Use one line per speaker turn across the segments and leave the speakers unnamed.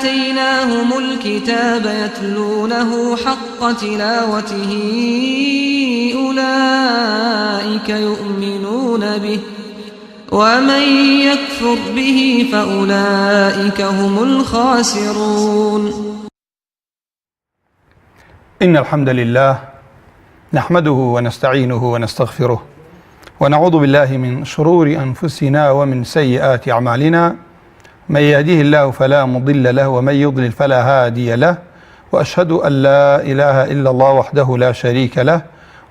آتيناهم الكتاب يتلونه حق تلاوته أولئك يؤمنون به ومن يكفر به فأولئك هم الخاسرون.
إن الحمد لله نحمده ونستعينه ونستغفره ونعوذ بالله من شرور أنفسنا ومن سيئات أعمالنا، من يهديه الله فلا مضل له ومن يضلل فلا هادي له، وأشهد أن لا إله إلا الله وحده لا شريك له،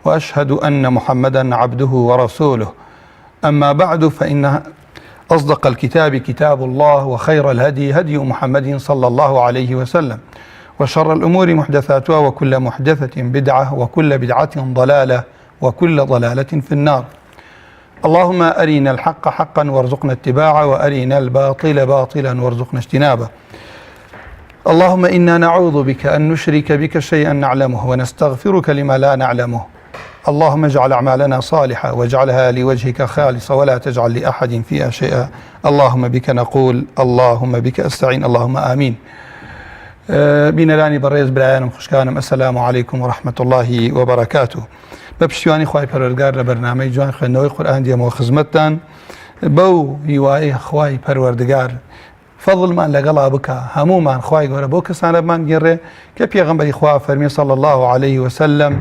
وأشهد أن محمدا عبده ورسوله. أما بعد، فإن أصدق الكتاب كتاب الله، وخير الهدي هدي محمد صلى الله عليه وسلم، وشر الأمور محدثاتها، وكل محدثة بدعة، وكل بدعة ضلالة، وكل ضلالة في النار. اللهم أرنا الحق حقا وارزقنا اتباعه، وأرنا الباطل باطلا وارزقنا اجتنابه. اللهم إنا نعوذ بك أن نشرك بك شيئا نعلمه ونستغفرك لما لا نعلمه. اللهم اجعل أعمالنا صالحة واجعلها لوجهك خالصة ولا تجعل لأحد فيها شيئا. اللهم بك نقول، اللهم بك أستعين، اللهم آمين. بینەرانی بەڕێز برایانم خوشکانم، ئەسەلامو عەلەیکوم وەڕەحمەتوڵڵاهی وبەرەکاتوه. بە پشتیوانی خوای پەروەردگار لە بەرنامەی جوان خوێندنەوەی قورئان دێمەوە خزمەتتان. بەو هیوایەی خوای پەروەردگار فەضڵمان لەگەڵا بکە، هەمومان خوای گەورە بۆ کەسانە بمانگێڕێ کە پێغەمبەری خوا فەرمی صلی الله عليه وسلم: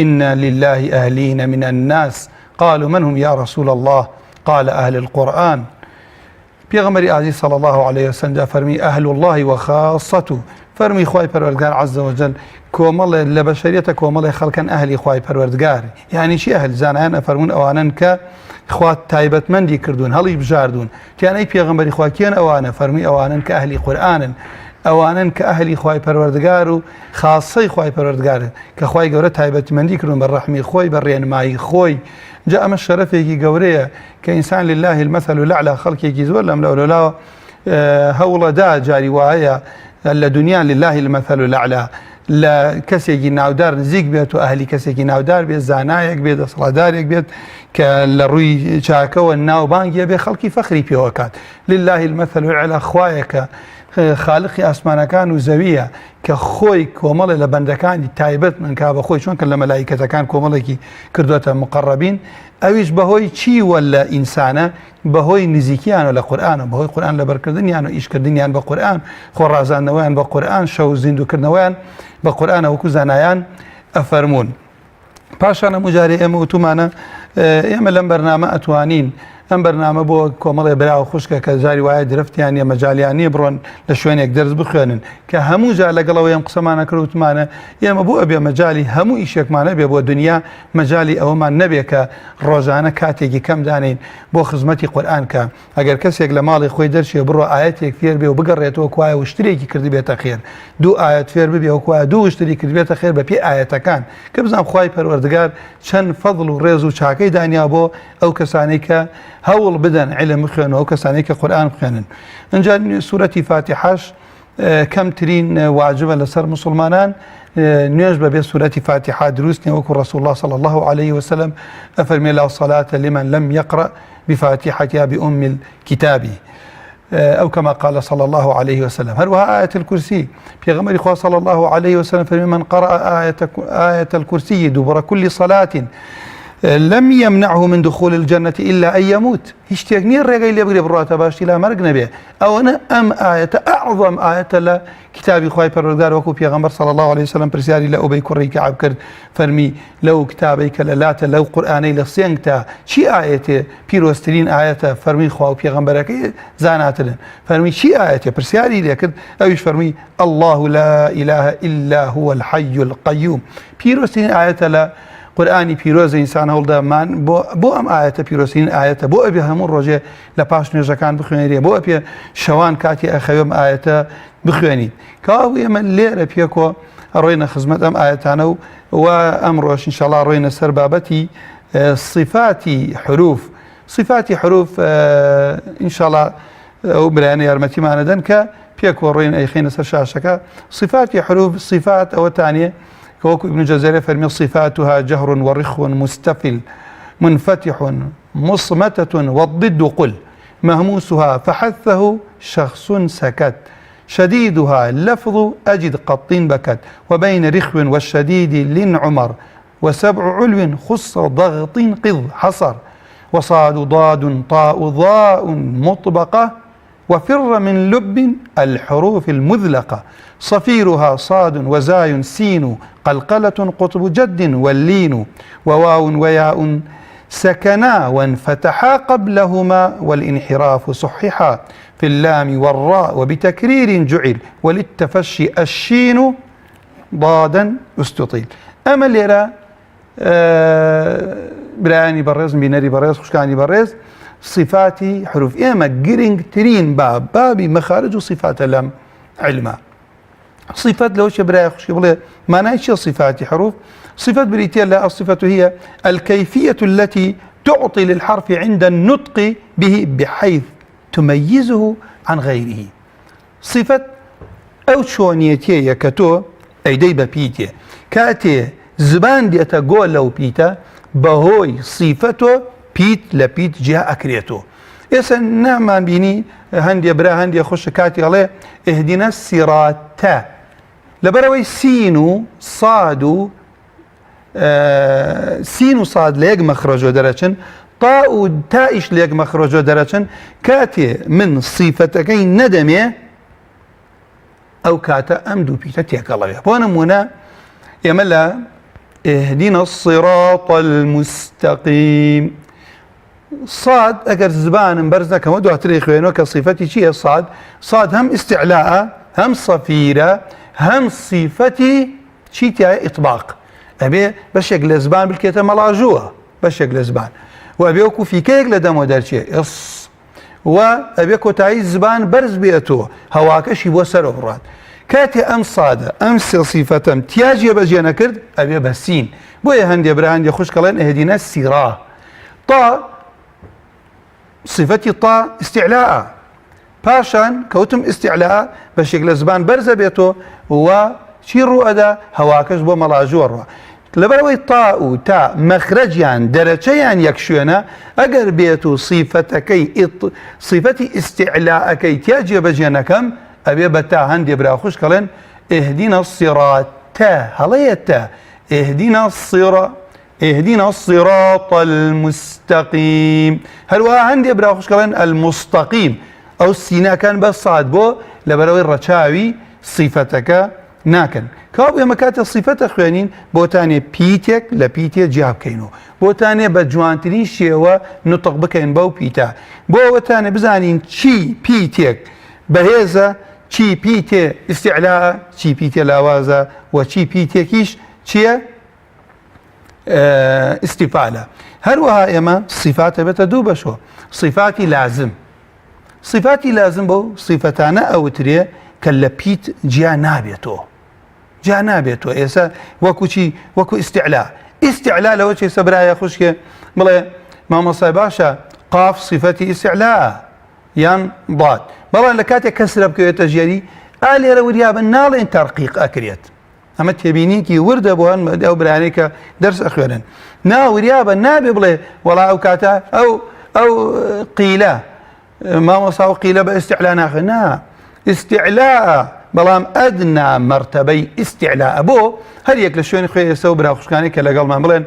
إن لله أهلين من الناس قالوا من هم يا رسول الله؟ قال أهل القرآن. پیغمبری عزیز صلی الله علیه وسلم فرمی أهل الله وخاصته، فرمی خوای پروردگار عز وجل کۆمەڵ لە بەشەریەتە کۆمەڵی خەڵکن ئەهلی خوای پەروەردگار. یعنی چی ئەهل؟ زانایان ئەفەرمون ئەوانن کە خوا تایبەتمەندی کردوون، هەڵی بژاردوون. تیانەی پێغەمبەری خوا کێن ئەوانە؟ فەرمی ئەوانن کە ئەهلی قورئانن، ئەوانن کە ئەهلی خوای پەروەردگار و خاصەی خوای پەروەردگارن، کە خوای گەورە تایبەتمەندی کردوون بە ڕەحمی خۆی، بە ڕێنمایی خۆی. جا ئەمە شەرەفێکی گەورەیە کە ئینسان لله المەثل الأعلى، خەڵکێکی زۆر لەم لەولاوە هەوڵەدا جاری وایە لە دنیا لله المەثل الأعلى، لە کەسێکی ناودار نزیک بێت و ئەهلی کەسێکی ناودار بێت، زانایەک بێت، دەسەڵاتدارێک بێت کە لە ڕووی چاکەوە ناوبانگیە بێ، خەڵکی فەخری پێوەکات. لله المەثل الأعلى خوایەکە خالقی ئاسمانەکان و زەویە کە خۆی کۆمەڵێ لە بەندەکانی تایبەت منکا بە خۆی، چۆن کە لە مەلایکەتەکان کۆمەڵێکی کردوەتە مقەڕەبین. ئەویش بەهۆی چی وە لە ئینسانە؟ بەهۆی نزیکیانە لە قورئانە، بەهۆی قورئان لەبەرکردنیان و ئیشکردنیان بە قورئان، خۆڕازاندنەوەیان بە قورئان، شەو زیندوکردنەوەیان بە قورئانە، وەکو زانایان ئەفەرمون. پاشان هەموو جارێ ئێمە وتومانە ئێمە لەم بەرنامە ئەتوانین ئەم بەرنامە بۆ کۆمەڵێ برا و خوشکە کە جاری وایە درفتیان یە مەجالیانی بڕۆن لە شوێنێک دەرس بخوێنن، کە هەموو جار لەگەڵەوە ئەم قسەمانە کردوتمانە ئێمە بۆ ئەبێ مەجای هەموو ئیشێکمانە بێ بۆ دنیا، مەجای ئەوەمان نەبێ کە ڕۆژانە کاتێکی کەم دانین بۆ خزمەتی قورئان. کە ئەگەر کەسێک لە ماڵی خۆی دەرچێ بڕۆ ئاەتێک فێر بێ و بگەڕێتەوە کوایە وشترێکی کردی بێتە خێر، دوو ئاەت فێر ببێ و کوایە دوو وشتری کرد بێتە خێر بە پێی ئاەتەکان، کە بزانام خوای پەروەردگار چەند فەضڵ و ڕێز و چاکەی دانیا بۆ ئەو کەسانەی کە هەوڵ بدەن علم بخوێنەوە، کەسانەی کە قورئان بخوێنن. ئەنجا سوورەتی فاتحەش کەمترین واجبە لەسەر مسلمانان، نوێژ بەبێ سوورەتی فاتحە دروست نییە، وەکو ڕەسوڵ الله صلی الله عليه وسلم ئەفەرمێ لا صلاة لمن لم يقرأ بفاتحتها بأم الكتاب أو كما قال صلى الله عليه وسلم. هروها آية الكرسي، پیغمبر خوا صلى الله عليه وسلم فرمي من قرأ آية الكرسي دبر كل صلاة لم يمنعه من دخول الجنة إلا أن يموت. هیچ شتێک نییە ڕێگەی لێ بگرێ بڕاتە باشی لا مەرگ نەبێ. ئەوەنە ئەم ئاەتە ئەعظەم ئاەتە لە کتابی خوای پەروەردگار، وەکو پێغەمبەر صلی الله عليه وسلم پرسیاری لە ئوبەی کوڕی کەعب کرد، فەرمی لەو کتابەی کە لەلاتە لەو قورئانەی لە سێنگ تا چی ئاەتێ پیرۆزترین ئاەتە؟ فەرمی خوا و پێغەمبەرەکەی زاناترن. فەرمی چی ئاەتێ؟ پرسیاری لێ کرد، ئەویش فەرمی الله لا إله إلا هو الحي القيوم. پیرۆزترین ئاەتە لە قورئانی پیرۆز ئینسان هەوڵدامان بۆ ئەم ئاەتە پیرۆزترین ئاەتە، بۆ ئەبێ هەموو ڕۆژێ لە پاش نوێژەکان بخوێنێ، بۆ ئەبێ شەوان کاتی ئەخەوێم ئاەتە بخوێنیت. کەوا ئێمە لێرە پێکۆ ڕۆینە خزمەت ئەم ئاەتانە و ئەمڕۆژ ئینشاڵڵا ڕۆینە سەر بابەتی صفاتی حروف. صفاتی حروف ئینشاڵڵا ئەو برایانە یارمەتیمانە دەن کە پێکۆ ڕۆین ئەیخینە سەر شاشەکە. صفاتی حروف صفات ئەوەتانێ كوكو ابن جزيرة فرمي صفاتها جهر ورخو مستفل منفتح مصمتة والضد قل مهموسها فحثه شخص سكت. شديدها اللفظ أجد قط بكت وبين رخو والشديد لن عمر وسبع علو خص ضغط قض حصر وصاد ضاد طاء ضاء مطبقة وفر من لب الحروف المذلقة صفيرها صاد وزاي سين قلقلة قطب جد واللين وواو وياء سكنا وانفتحا قبلهما والانحراف صححا في اللام والراء وبتكرير جعل وللتفشي الشين ضادا استطيل أما ليرا براني برز بينري برز خشكاني برز صفاتي حروف إما جرينج ترين بابي مخارج وصفات اللام علما صفات لو شبراي خشكي بلا ما نايش صفاتي حروف صفات بريتيال لا الصفة هي الكيفية التي تعطي للحرف عند النطق به بحيث تميزه عن غيره صفة أو شونيتي يكتو أيدي ببيتي كاتي زبان ديتا قول لو بيتا بهوي صفته بيت لبيت جهة أكريتو إسا نعم بيني هندي برا هندي خش كاتي عليه اهدنا الصراط لبروي سينو صادو سين وصاد ليق مخرجو درجن طاء وتائش ليق مخرجو درجن كاتي من صفتكين ندمه أو كاتا أمدو بيتا تيك الله بيه بوانا مونا يملا اهدنا الصراط المستقيم صاد أجر زبان برزنا كما دو تاريخ وينو كصفتي شيء صاد هم استعلاء هم صفيرة هم صفتي شيء تاعي إطباق أبي بشيك لزبان بالكيتا ملاجوه بشيك لزبان وأبي أكو في كيك لدمو دارشي إص وأبي أكو تعيز زبان برز بيتو هواكشي بوسر أوراد كاتي أم صادة أم صفتم تياجي بجينا كرد أبي بسين بويا هندي برا هندي خوش كلين اهدنا السيراه طا صفتي طا استعلاء باشان كوتم استعلاء بشيك لزبان برز بيتو وشي الرؤدا هواكش بو ملاجور لبروي طاء وتاء مخرجيان درجيان يكشونا اگر بيتو صفتكي صفتي استعلاءكي تياجي بجينا كم ابي بتا هندي برا خوش كلين اهدنا الصراط هليتا اهدنا الصراط المستقيم هل عندي برا خوش كلين المستقيم او السينا كان بس صاد بو لبروي الرشاوي صفتك ناكن كابو مكات الصفات خوانين بوتاني بيتك لبيتي جاب كينو بوتاني بجوانتري شيوا نطق بكين بو بيتا بوتاني بزانين شي بيتك بهذا شي بيتي استعلاء شي بيتي لاوازا وشي بيتي كيش شي استفالة هروها اما صفات بتدوب شو صفاتي لازم بو صفتانا او تري كاللبيت جا نابيتو إيسا وكو استعلاء لو شيء سبرايا خشكي بلا ما مصايباشا قاف صفتي استعلاء يان ضاد بلا لكاتي كسر بكو تجري آلي روريا بنال ترقيق أكريت أما تبينين كي ورد أبوهن أو برانيك درس أخيرا نا وريا بنابي بلا ولا أو كاتا أو قيلة ما مصاو قيلة باستعلاء ناخر نا استعلاء بلام أدنى مرتبي استعلاء بو هل يكل شوين خويا يسوي برا خشكاني كلا قال ما بلين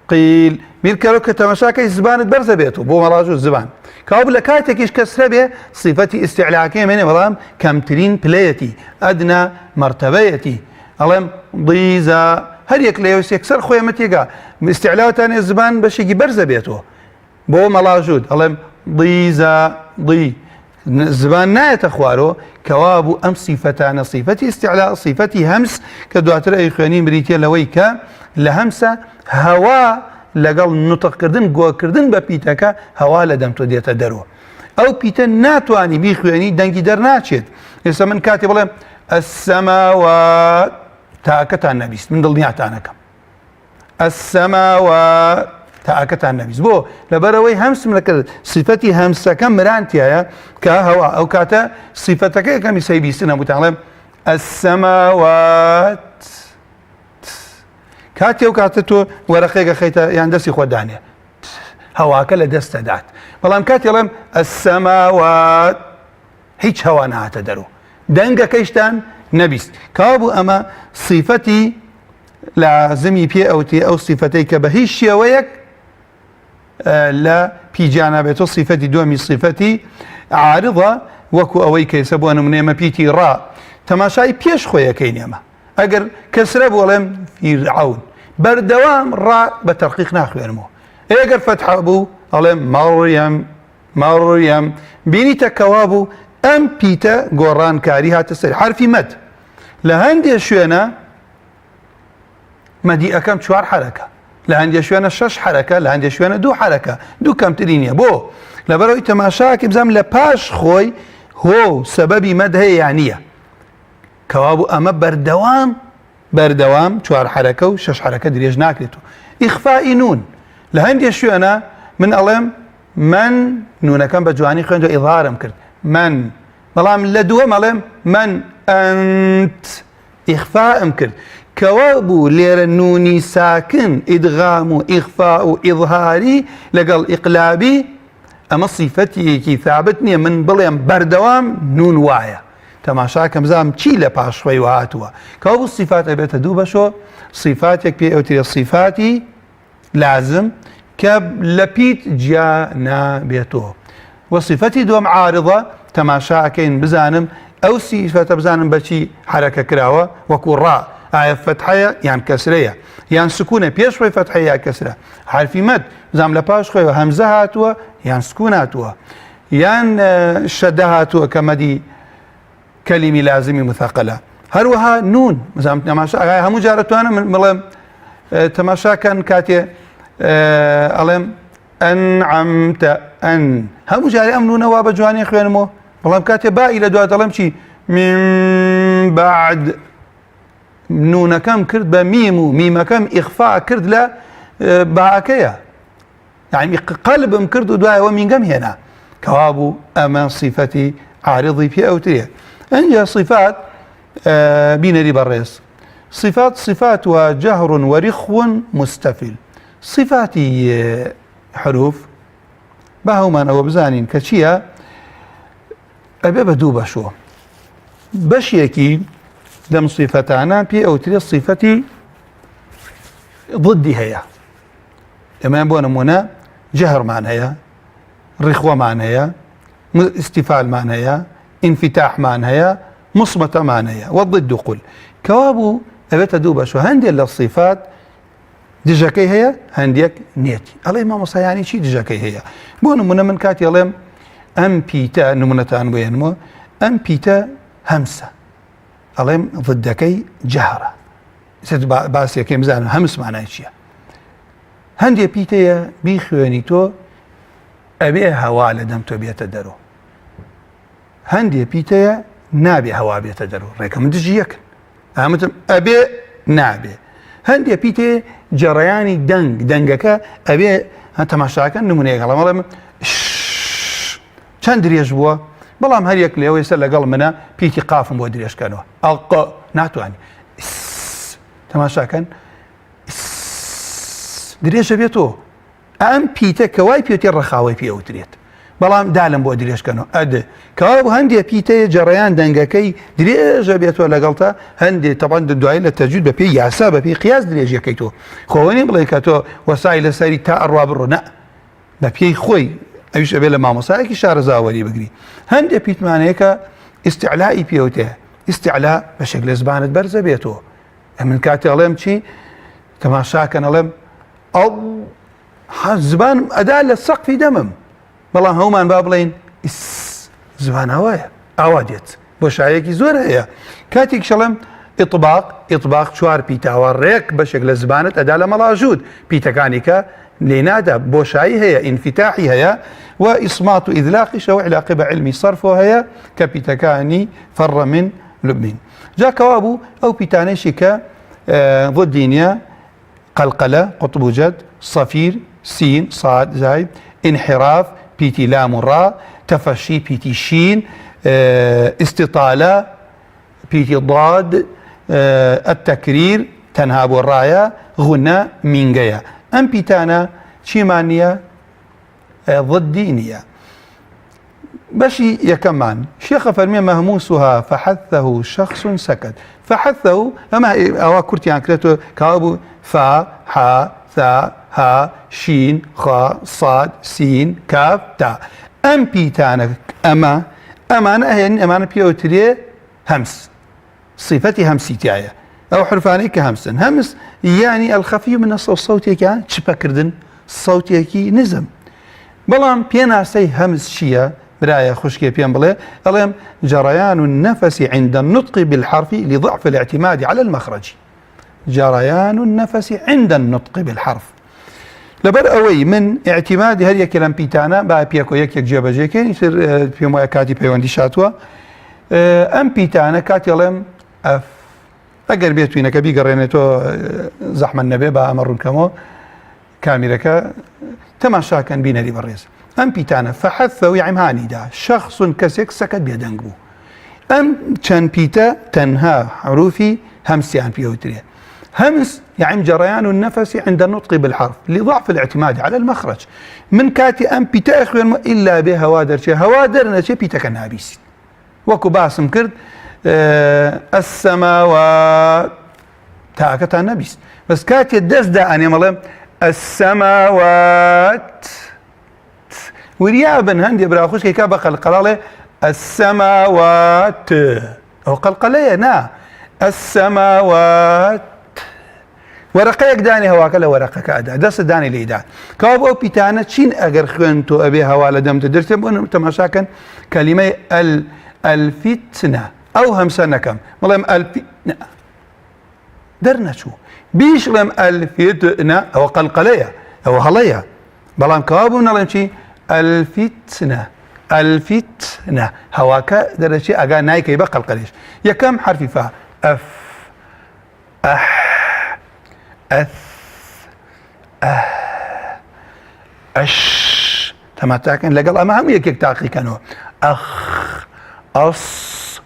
قيل ميركلو كتمشاكي زبان برزة بيتو بو مراجو الزبان كابل كاتك إيش كسر به صفتي استعلاء كيمين بلام كمترين بلايتي أدنى مرتبيتي ألم ضيزا هل يكل يكسر خويا متيقا استعلاء تاني الزبان بشيكي برزة بيتو بو مراجود ألم ضيزا الزبان نايت اخوارو كوابو ام صفتان صفتي استعلاء صفتي همس كدواتر اي خوانين بريتيا لويكا لهمسه هوا لقل نطق كردن قوى كردن ببيتاكا هوا لدم توديت درو او بيتا ناتواني بي خواني دنگي در ناچيت يسا من كاتب الله السماوات تاكتا النبيس من دل نياتانكم السماوات تاكتا النبيس بو لبروي همس من صفتي همسه كم مرانتيا كهوا او كاتا صفتك كم يسيبيسنا متعلم السماوات كاتي وكاتتو ورقيقه خيتا يعني دسي خدانيا هواك لدست دات والله كاتي لم السماوات هیچ هەوا نهاتە دەرەوە دەنگەکەیشتان نەبیست کەوابوو ئەمە صیفەتی لازمی پێ ئەوتێ ئەو صیفەتەی کە بە هیچ شێوەیەک لە پیجانە بێتەوە صیفەتی دووەمی صیفەتی عارضە وەکو ئەوەی کەیسە بۆ نمونێمە پیتی ڕا تەماشای پێش خۆیەکەی نێمە ئەگەر کەسرە بۆڵێم فیرعون بەردەوام ڕا بە تەرقیق ناخوێنمەوە ئەگەر فەتحە بوو ئەڵێم مەڕیم بینیتە کەوا بوو ئەم پیتە گۆڕانکاری هاتە سەر حرفی مەد لە هەندێک شوێنە مەدی ئەەکەم 4 حرەکە لە هەندێک شوێنە 6 حرەکە لە هەندێک شوێنە 2 حرەکە دوو کەمتری نییە بۆ لەبەرەوەی تەماشاکە بزانام لە پاش خۆی هۆ سەبەبی مەد هەیە یان نییە کەوا بوو ئەمە بەردەوام 4 حرەکە و 6 حرەکە درێژ ناکرێتەوە ئیخفائی نون لە هەندێک شوێنە من ئەڵێم من نونەکەم بە جوانی خوێندە ئیظهارم کرد من بەڵام لە دووەم ئەڵێم من ئەنت ئیخفاءم کرد کەوا بوو لێرە نونی ساکن ئیدغام و ئیخفا و ئیظهاری لەگەڵ ئیقلابی ئەمە صیفەتێکی ثابت نییە من بڵێم بەردەوام نون وایە تەماشاکەم بزانم چی لە پاشخۆی هاتووە کەوا بوو صیفات ئەبێتە دوو بەشۆ صیفاتێک پێ ئەوترێ صیفاتی لازم کە لە پیت جیا نابێتەوە وصیفەتی دووەم عارضە تەماشاکەین بزانم ئەو صیفەتە بزانم بەچی حرەکە کراوە وەکو ڕا ئایا فەتحەیە یان کەسرەیە یان سکوونە پێش خۆی فەتحەیە یا کەسرە حرفی مەد بزانم لە پاش خۆیەوە هەمزە هاتووە یان سکوون هاتووە یان شەدە هاتووە کە مەدی کەلیمی لازمی مثەقەلە هەروەها نون بزانم تەماشا هەموو جارە توانم بڵێم تەماشاکەن کاتێ ئەڵێم ئەنعەمتە ئەن هەموو جارێ ئەم نونەوە بە جوانی خوێنمەوە بەڵام کاتێ بائی لە دوات دەڵێم چی من بعد نونەکەم کرد بە میم و میمەکەم ئیخفا کرد لە باکەیە یعنی قەلبم کرد و دوایەوە مینگەم هێنا کەوا بوو ئەمە صیفەتی عارضی پێ ئەوترێ ئەنجا صیفات بینەری بەڕێز صفات وجهر ورخو مستفل صفاتی حروف بە هەومانەوە بزانین کە چییە ئەبێ بە دوو بەشۆ بەشێکی دەم صیفەتانە پێ ئەوترێ صیفەتی ضدی هەیە ئەمە بۆ نمونە جەهرمان هەیە ڕیخوەمان هەیە استیفالمان هەیە انفتاحمان هەیە مصمتەمان هەیە والضد قل کەوا بوو ئەبێتە دوو بەشۆ هەندێک لە صیفات دژەکەی هەیە هەندێک نێتی ئەڵێ مامۆستایانی چی دژەکەی هەیە بۆ نمونە من کاتی ئەڵێم ئەم پیتە نمونەتان بێنمەوە ئەم پیتە هەمسە ئەڵێم ضدەکەی جەهرە باسیەکەی بزانم هەمس مانای چییە هەندێک پیتەیە بیخوێنی تۆ ئەبێ هەوا لە دەم تۆ بێتە دەرەوە هەندێک پیتەیە نابێ هەوا بێتە دەرەوە ڕێکە من دژی یەکن ئامتم ئەبێ نابێ هەندێک پیتێ جەڕەیانی دەنگەکە ئەبێ تەماشاکە نمونەیەکەڵەمەڵێم چەند درێژ بووە بەڵام هەر یەک لێەوەی سەر لەگەڵ منە پیتی قافم بۆ درێژکەنەوە ئەڵق ناتوانانی تەماشاکەن درێژە بێتەوە ئەم پیتە کەوای پێوتێ ڕەخاوی پێ ئەوترێت بەڵام دالم بۆ درێژکەنەوە ئەدە کەوا بوو هەندێک پیتەیە جەڕەیان دەنگەکەی درێژە بێتەوە لەگەڵتە هەندێک تەبان دوای لە تەجوید بە پێی یاسا بە پێی قیاس درێژیەکەی تۆ خۆوەنی بڵێ کە تۆ وەسای لەسەری تا ئەڕوا بڕۆ نە بە پێی خۆی ئەویش ئەبێ لە مامۆسایەکی شارەزاوەری بگری هەندێک پیتمانەیەکە ئیستیعلای پێوتێ ئیستیعلا بەشێک لە زبانت بەرزە بێتەوە من کاتێ ئەڵێم چی تەماشاکەن ئەڵێم ئەو زبانم ئەدا لە سەقفی دەمم بەڵام هەومان با بڵێن زبان هەوایە ئاوا دێت بۆ شایەکی زۆر هەیە کاتێک شەڵێم ئیطباق 4 پیتاوە ڕێک بەشێک لە زبانت ئەدا لە مەڵاژوود پیتەکانی کە لێنادا بۆشایی هەیە ئینفتاحی هەیە و ئیسمات و ئیدلاقیشەوە علاقە بە علمی سەرفۆ هەیە کە پیتەکانی فەڕە من لوبمین جاکەوا بوو ئەو پیتانێشی کە ضدینە قەلقەلە قوتبوجەد صەفیر سین صاد زاید انحراف پیتی لام و ڕا تەفەشی پیتی شین استطالە پیتی ضاد التەکریر تەنها بۆ ڕایە غونە مینگەیە ئەم پیتانە چیمان نییە ضدی نییە بشي يكمان شيخ فرمي مهموسها فحثه شخص سكت فحثه أما أوا كرتي عن كرتو كابو فا ها ثا ها شين خا صاد سين كاف تا أم بيتانا أما أمانة هي أمانة بيوتري همس صفتي همسي تاعي أو حرفاني كهمسن همس يعني الخفي من الصوت كان تشبكردن صوتي نزم بلام بينا سي همس شيا براية خشكي بيان بلي ألم جريان النفس عند النطق بالحرف لضعف الاعتماد على المخرج جريان النفس عند النطق بالحرف لبر أوي من اعتماد هذه كلام بيتانا با بيكو يك جيبا جيكين يصير في مويا كاتي بيوان دي شاتوا أم بيتانا كاتي لم أف أقر بيتوينة كبي قرينتو زحمة النبي با أمرون كمو كاميركا تماشا كان بينا دي بريز أم بيتانا فحثه يعم هاني دا شخص كسك سكت بيدنقبو أم كان بيتا تنها حروفي همسي عن بيوتريا همس يعم جريان النفس عند النطق بالحرف لضعف الاعتماد على المخرج من كاتي أم بيتا أخوان إلا بهوادر شي هوادر نشي بيتا كان بيسي وكو باسم كرد السماوات تاكتا نبيس بس كاتي الدس دا أني ملهم السماوات وريابا هندي براخوش كي كابا قلقلالي السماوات أو قلقلية نا السماوات ورقيك داني هواك لا ورقك أدا دس داني ليدا كابو أو بيتانا تشين أجر خنتو أبي هوا لدم تدرس بون تماشاكن كلمة الفتنة أو همسنا كم ملهم الفتنة درنا شو بيش لم الفتنة أو قلقلية أو هلية بلام كابو نلهم شي الفتنة هواك درشي أجا نايك يبقى قلقليش يا كم حرف فا أف أح أث أه أش تماتاكن لقل أما هم يكيك تاقي كانوا أخ أص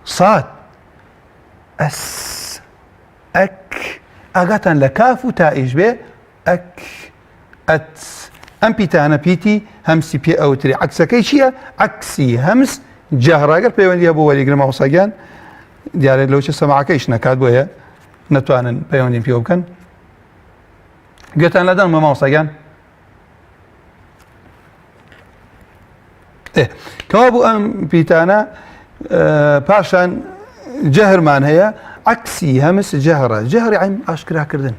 صاد أس أك أغاتن لكافو تائج بي أك أت أم بيتانا بيتي همسي بي أوتري عكسكي شيء عكسي همس جهرة قال بيوان أبو ولي قرما وصاقان ديالي لو شو سمعكيش نكاد بويا نتوانن بيوان دي بيوكن قلت أنا لدن ما وصاقان إيه كوابو أم بيتانا باشان جهر مان هي عكسي همس جهرة جهر عم أشكرها كردن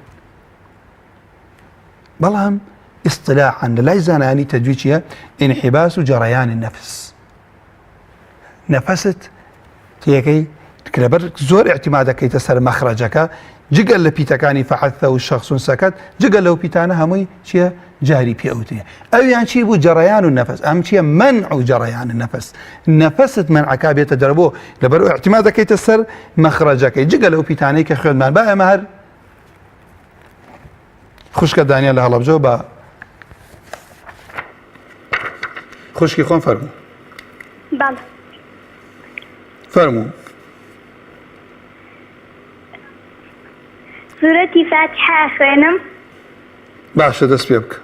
بلهم اصطلاحا لا يزاناني تجويدها انحباس جريان النفس نفست تيكي كلابر زور اعتمادك كي تسر مخرجك جقل لبيتكاني فحثه الشخص سكت جقل لو بيتانا همي شيء جاري بيوتي او يعني شيء بو جريان النفس ام شيء منع جريان النفس نفست منعك بيتجربوه لبر اعتمادك كي تسر مخرجك جقل لو بيتاني كخيل مان بقى مهر خشك دانيال هلا بجوبا خشكي خون فرمو
بله
فرمو
سورة فاتحة خوانم
باشا دست بيبك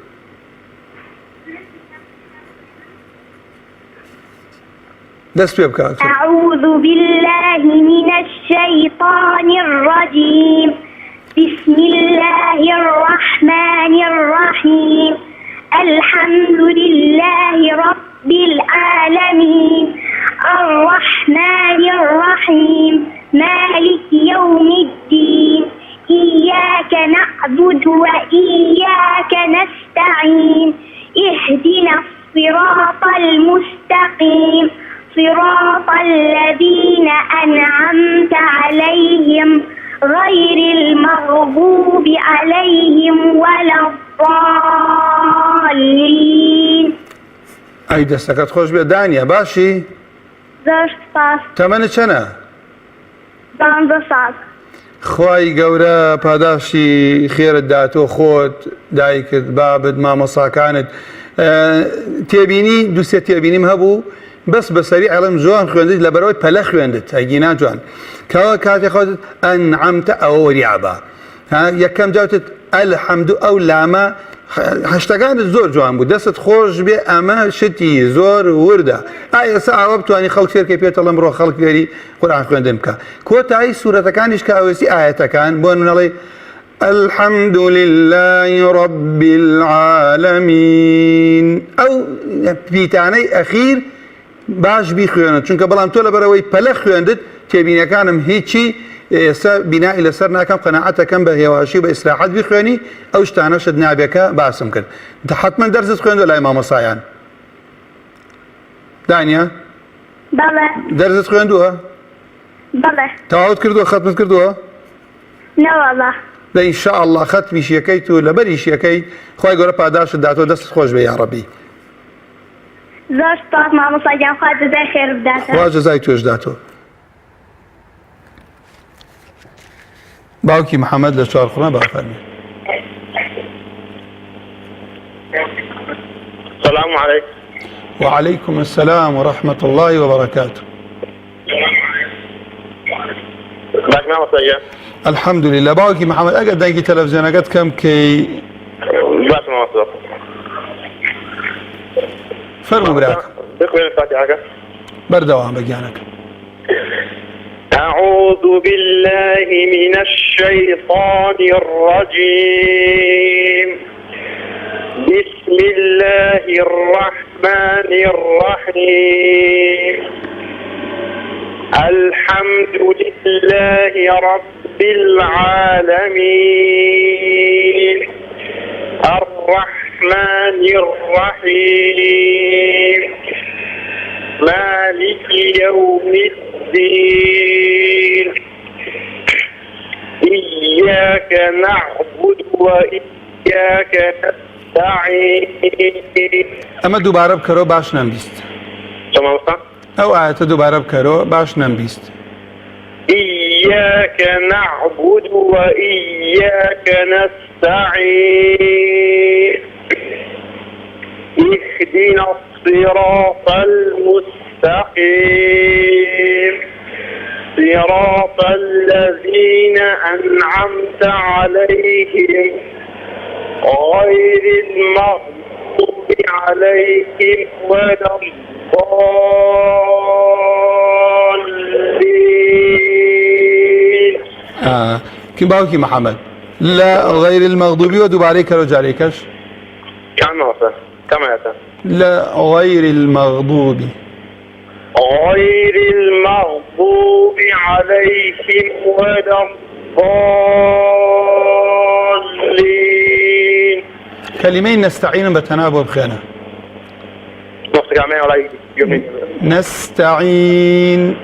دست بيبك
أعوذ بالله من الشيطان الرجيم بسم الله الرحمن الرحيم الحمد لله رب العالمين الرحمن الرحيم مالك يوم الدين إياك نعبد وإياك نستعين اهدنا الصراط المستقيم صراط الذين أنعمت عليهم غير المغضوب عليهم ولا الضالين.
أي دستكت خوش بيا دانيا باشي
زۆر سپاس.
تەمەنت چەنە؟
15 ساڵ.
خوای گەورە پاداشی خێرت داتۆ خۆت دایکت بابت مامۆساکانت تێبینی دووسێ تێبینیم هەبوو بەس بەسەری ئەڵم جوان خوێندت لەبەرەوەی پەلە خوێندت ئەگینا جوان کەوە کاتێک خۆت ئەنعەمتە ئەوە وەریعبا یەکەم جاوتت ئەلحەمدو ئەو لامە هەشتەکانت زۆر جوان بوو دەست خۆش بێ ئەمە شتی زۆر وردە ئێستا ئاوە بتوانانی خەڵک فێرکەی پێتەڵم بڕۆ خەڵک وێری قورئان خوێندن بکە کۆتایی سوورەتەکانیش کە ئەوێستی ئاەتەکان بۆ نڵێ الحمد لله رب العالمين ئەو پیتانەی ئەخیر باش بیخوێنن چونکە بەڵام تۆ لەبەرەوەی پەلە خوێندت تێبینەکانم هیچی ئێستا بینایی لەسەر ناکەم قەناعەتەکەم بە هێواشی بە ئیسراحەت بیخوێنی ئەو شتانەشت نابێکە باسم کرد حتمما دەرزت خوێندوە لای مامۆسایان دانیا
بەڵێ
دەرزت خوێندووە
بەڵێ
تەواوت کردووە ختمت کردووە
نەوەڵە
لە ئینشاءالله ختمیشیەکەیت و لەبەریشیەکەی خی گەورە پاداشت داتەوە دەستت خۆش بێ یا ڕەبی
زۆر سپاس مامۆستاگیان خوا جەزای خێر بداتە
خوا جەزای توێش داتەوە باوکی محەممەد لە چوارخوڕە بافەرمێ
السلام عليكم.
وعليكم السلام ورحمة الله وبركاته.
باش ما مصير.
الحمد لله باوکی محەممەد ئەگەر دەنگی تەلەڤیزیۆنەکەت کەم کەی
باش ما مصير.
فەرموو براکە
بقول الفاتحة.
بەردەوام بە گیانەکە
أعوذ بالله من الشيطان الرجيم. بسم الله الرحمن الرحيم. الحمد لله رب العالمين الرحمن الرحيم مالك يوم الدين إياك نعبد وإياك نستعين.
ئەمە دووبارە بکەرەوە باش نەمبیست
تمام أستاذ.
ئەو ئاەتە دووبارە بکەرەوە باش نەمبیست
إياك نعبد وإياك نستعين. اهدنا الصراط المستقيم صراط الذين أنعمت عليهم غير المغضوب عليهم ولا الضالين.
كم باوکی محەممەد لا غير المغضوب ودووبارەی کەرەوە جارێکەش
كم أستاذ؟ كم أستاذ؟
لا غير المغضوب
غير المغضوب عليهم ولا الضالين.
كلمەی نستعين بەتەنابۆ بخێنە
نص عمين ولا يومين.
نستعين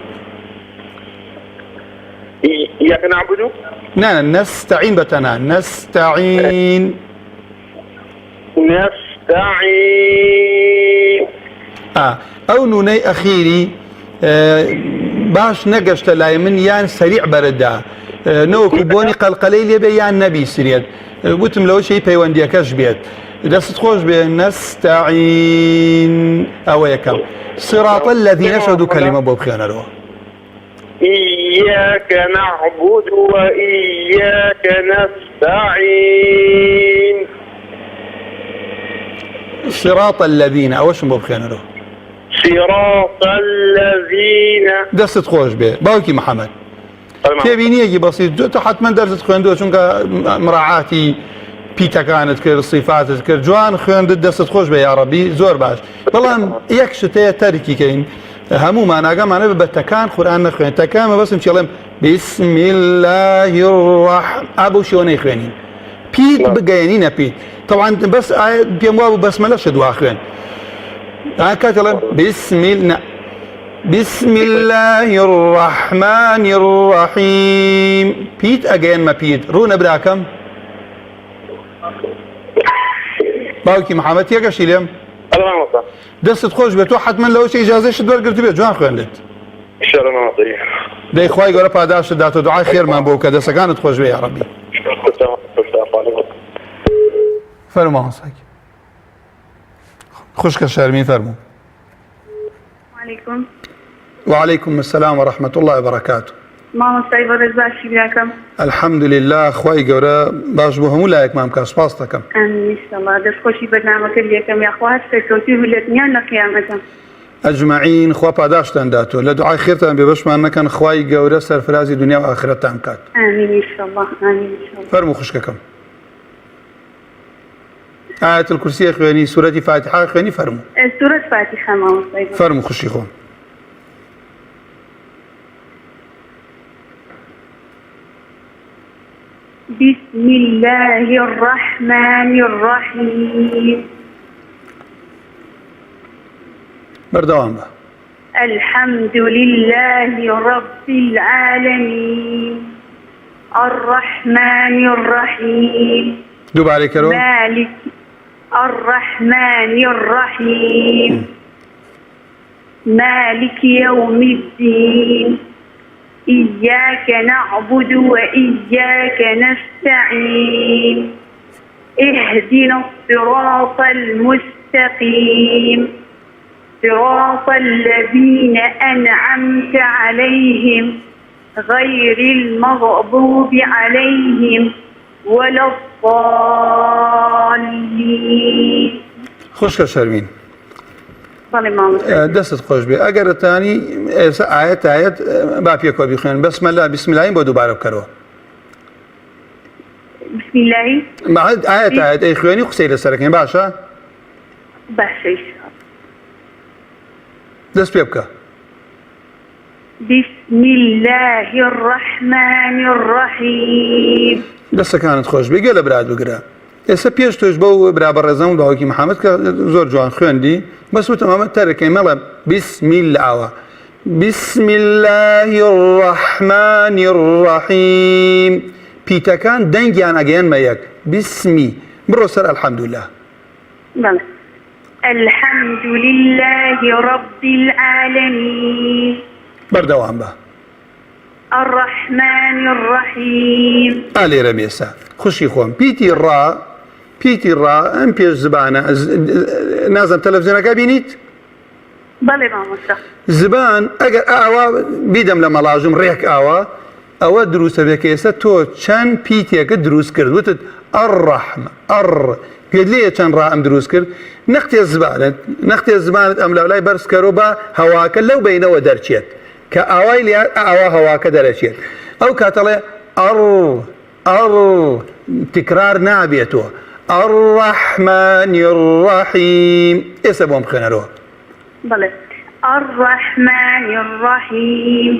إياك نعبد.
نعم نستعين بتنا نستعين
نستعين.
ئەو نونەی ئەخیری باش نەگەشتە لای من یان سەریع بەرەدا نەوەکو بۆنی قەلقەلەی لێبێ یان نەبیسرێت وتم لەوە شەی پەیوەندیەکەش بێت دەست خۆش بێ نستعين ئەوە یەکەم صراط الذين شهدوا كلمة بۆ بخێنەرەوە
إياك نعبد وإياك نستعين.
صراط الذين ئەوەشم بۆ بخێنەرەوە
صراط الذين.
دەستت خۆش بێ باوکی محەممەد تێبینیەکی بەسیط تۆ حتمما دەرست خوێندووە چونکە مراعاتی پیتەکانت کرد سیفاتت کرد جوان خوێندت دەستت خۆش بێ یا ڕەبی زۆر باش بەڵام یەک شتەیە تەرکیکەین هەمومان ئاگامانە بە تەکان قورئان نەخوێن تەکانمە بەسم چێڵێم بسم الله الرحمن بۆ شێوەنەی خوێنین پیت بگەیەنینە پیت طبعا بەس پێم وا بوو بەسمەلەشە دوا خوێن کاتەڵێم بسم الله الرحمن الرحيم پیت ئەگەیەنمە پیت ڕوونە براکەم باوکی محەممەد یەکەشی لێم دەستت خۆش بێت تۆ حتمما لەوەی ئیجازەیشت وەرگرت بێت جوان خوێندت دەی خوای گەورە پاداشت داتەوە دوعای خێرمان بۆ کە دەستەکانت خۆش بێ یا ڕەبی فەرموو هەساکی خوشکە شەرمی فەرموو
وعليكم.
وعليكم السلام ورحمة الله وبركاته.
مامۆستای بەڕێز باشی براکەم.
الحمد لله خوای گەورە باش بۆ هەموو لایەکمان بکە سپاس دەکەم.
ئەنیشەڵڵا دەستخۆشی بەرنامەکە لێکەم یاخوا سەرکەوتی هولەتنیان لە قیامەتە.
ئەجمعین خوا پاداشتان داتۆ لە دوعای خێرتان بێ بەشمان نەکەن خوای گەورە سەرفرازی دنیا و ئاخرەتتان بکات.
ئامین ئینشەڵڵا ئامین ئینشەڵڵا.
فەرموو خوشکەکەم. آية الكرسي خوێنی سورەتی فاتحە خوێنی فەرموو.
سورەت فاتحە مامۆستای بەڕێز.
فەرموو خوشی خۆم.
بسم الله الرحمن الرحيم.
بەردەوام بە.
الحمد لله رب العالمين الرحمن الرحيم
دووبارەی کەرەوە.
مالك الرحمن الرحيم مالك يوم الدين إياك نعبد وإياك نستعين اهدنا الصراط المستقيم صراط الذين أنعمت عليهم غير المغضوب عليهم ولا الضالين.
خوشکە شەرمین.
بەڵێ مامۆستا.
دەستت خۆش بێ ئەگەرتانی ئێستا ئاەت با پێکۆ بیخوێن بەسمەلا بیسمیللاهین بۆ دووبارە بکەرەوە.
بسم الله.
ئاەت ئەی خوێنی قسەی لەسەرەکەین باشە؟
باشە ئینشاءالله.
دەست پێ بکە.
بسم الله الرحمن الرحيم.
دەستەکانت خۆش بێ گێ لە برات بگرە. ئێستا پێش تۆش بەو برابەڕێزەم و باوکی محەممەد کە زۆر جوان خوێندی بەس وتم ئەمە تەرەکەی مەڵە بسمیل ئاوە. بسم الله الرحمن الرحيم. پیتەکان دەنگیان ئەگەیەنمە یەک. بسمی بڕۆ سەر الحەمدولله.
بلى. الحمد لله رب العالمين
بەردەوام بە.
الرحمن الرحيم.
ئالێرە بێسا خوشی خۆم پیتی ڕا ئەم پێش زبانە نازم تەلەڤیزیۆنەکە بینیت؟
بەڵێ مامۆستا.
زبان ئەگەر ئاوا بیدەم لە مەڵاژم ڕێک ئاوا ئەوە دروستە بێکە ئێستا تۆ چەند پیتێکە دروست کرد وتت ئەڕەحمە پێت لێیە چەند ڕائم دروست کرد نەختێ زبانت ئەم لەولای بەرزکەرۆ بە هەواکە لەو بینەوە دەرچێت کە ئاوای لێ ئاوا هەواکە دەرەچێت ئەو کاتەڵێ ئەڕ تکرار نابێتەوە الرحمن الرحيم. ئێستا بۆم بخێنەرەوە.
بەڵێ. الرحمن الرحيم.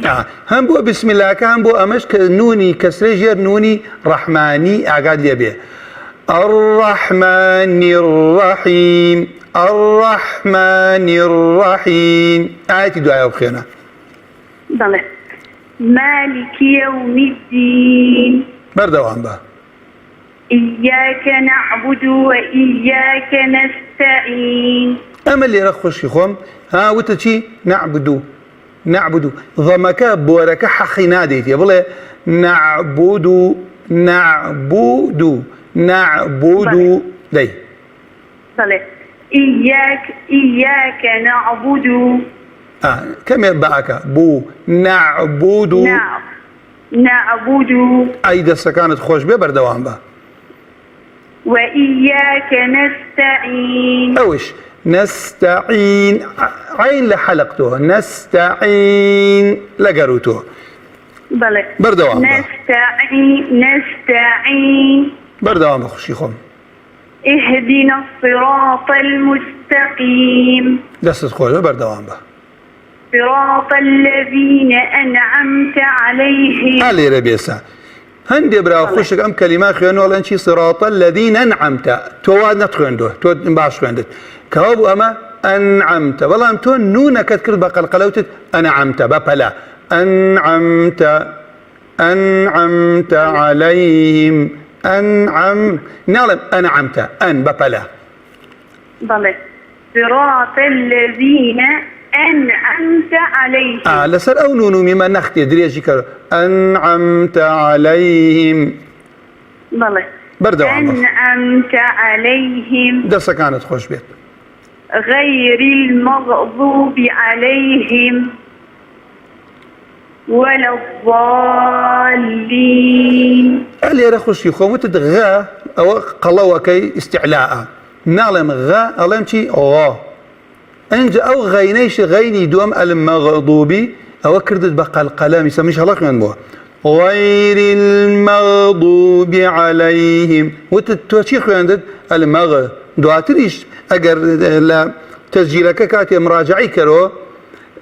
هەم بۆ بسم اللهکە هەم بۆ ئەمەش کە نونی کەسرەی ژێر نونی ڕەحمانی ئاگاد لێ بێ. الرحمن الرحيم الرحمن الرحيم. ئاەتی دوایە بخێنە.
بەڵێ. مالك يوم الدين.
بەردەوام بە.
إياك نعبد وإياك نستعين.
ئەمە لێرە خۆشی خۆم وتە چی نعبدو ضەمەکە بۆرەکە حەقی نادەیتێ بڵێ نعبدو دەی.
بەڵێ. إياك نعبد.
كم باكا بو نعبد أي دستكانت خوش ببر دوام با.
وإياك نستعين.
أوش نستعين عين لحلقته نستعين لقروته.
بله.
بردوام
نستعين
بردوام بخشي خم.
اهدنا الصراط المستقيم.
دست خوش بردوام با.
صراط الذين أنعمت عليهم.
علي ربيسا هندي برا خوشك أم كلمات خيانو ولا شي صراط الذين أنعمت تواد نتخوندو تو باش خوندت كوابو أما أنعمت والله أم تو نونا كتكرد بقى قلوتت أنعمت بپلا أنعمت عليهم نعلم أنعمت بپلا
بله صراط الذين أنعمت عليهم.
لسر أو نونو مما نختي دريجي كرو أنعمت عليهم.
بله.
بردو
أنعمت عليهم.
دسا كانت خوش بيت.
غير المغضوب عليهم. ولا الضالين.
اللي رخص يخوم وتدغى أو قلوا كي استعلاء نعلم غا ألم شي غا أنج أو غينيش غيني دوم المغضوبي أو كردت بقى القلم يسميش هلاك ينبوه غير المغضوب عليهم وتتوشيخ عندك المغ دواتريش أجر لا تسجيلك كاتي مراجعي كرو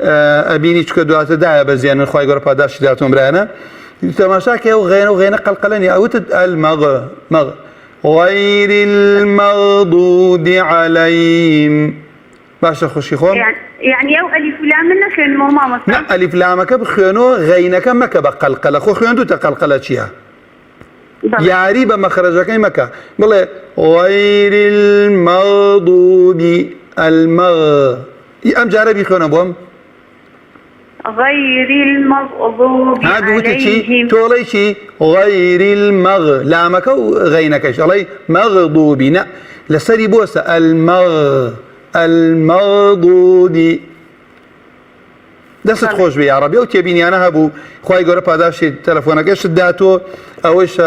أبيني شكو دوات داعي بزيان الخواي قرب هداش داتهم برانا تماشاك أو غينا قلقلني أو المغ مغ غير المغضوب عليهم باشا خوشي خون
يعني أو ألف لام منك الماما
لا ألف لامك بخيانو غينك مكا بقلقلة خو خياندو تقلقلة شيا ياري بمخرجك مكا بلا غير المغضوب المغ أم جاربي خيانو بهم
غير المغضوب عليهم
تولي شي غير المغ لامك وغينك علي مغضوب لا لسري بوسة المغضوب دست خوش بي عربي او تبيني انا هبو خواي قرب هذا شي تلفونك ايش داتو او ايش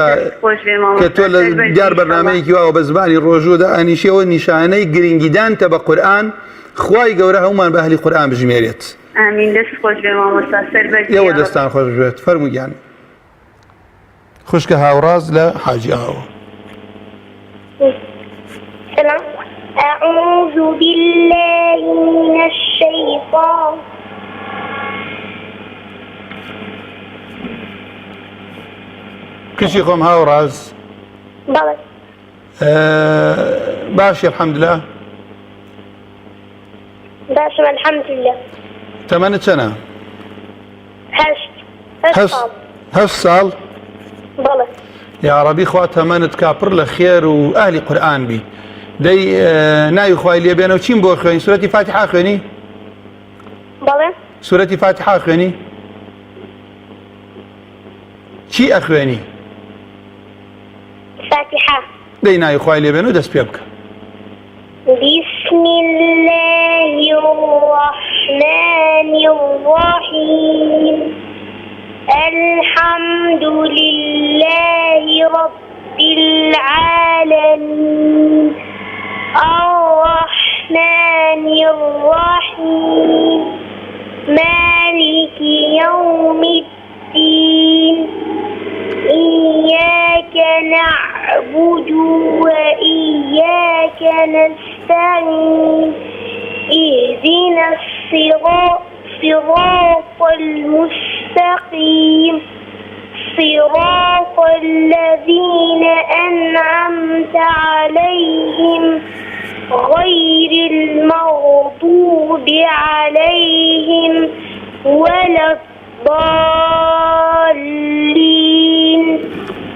كتول ديار برنامجي او بزباني الرجو ده اني شي ونشاني جرينجدان تبع قران خواي قوره هما باهلي قران بجميريت
امين دست خوش بي ماما سربجي
يا ودستان خوش بيت فرمو يعني خوشك هاوراز لا حاجي اهو
سلام أعوذ بالله من الشيطان
كشي خم هاوراز
بلى
باشي الحمد لله
باشا الحمد لله
8 سنة هش صال
بلى
يا عربي خوات 8 كابر لخير وأهلي قرآن بي دي نايو خواهي اللي بينا وچين بو خوين سورة فاتحة خويني
بلى
سورة فاتحة خويني چي أخويني
فاتحة
دي نايو خواهي اللي بينا ودس بيبك
بسم الله الرحمن الرحيم الحمد لله رب العالمين الرحمن الرحيم مالك يوم الدين إياك نعبد وإياك نستعين اهدنا الصراط المستقيم صراط الذين أنعمت عليهم غير المغضوب عليهم ولا الضالين.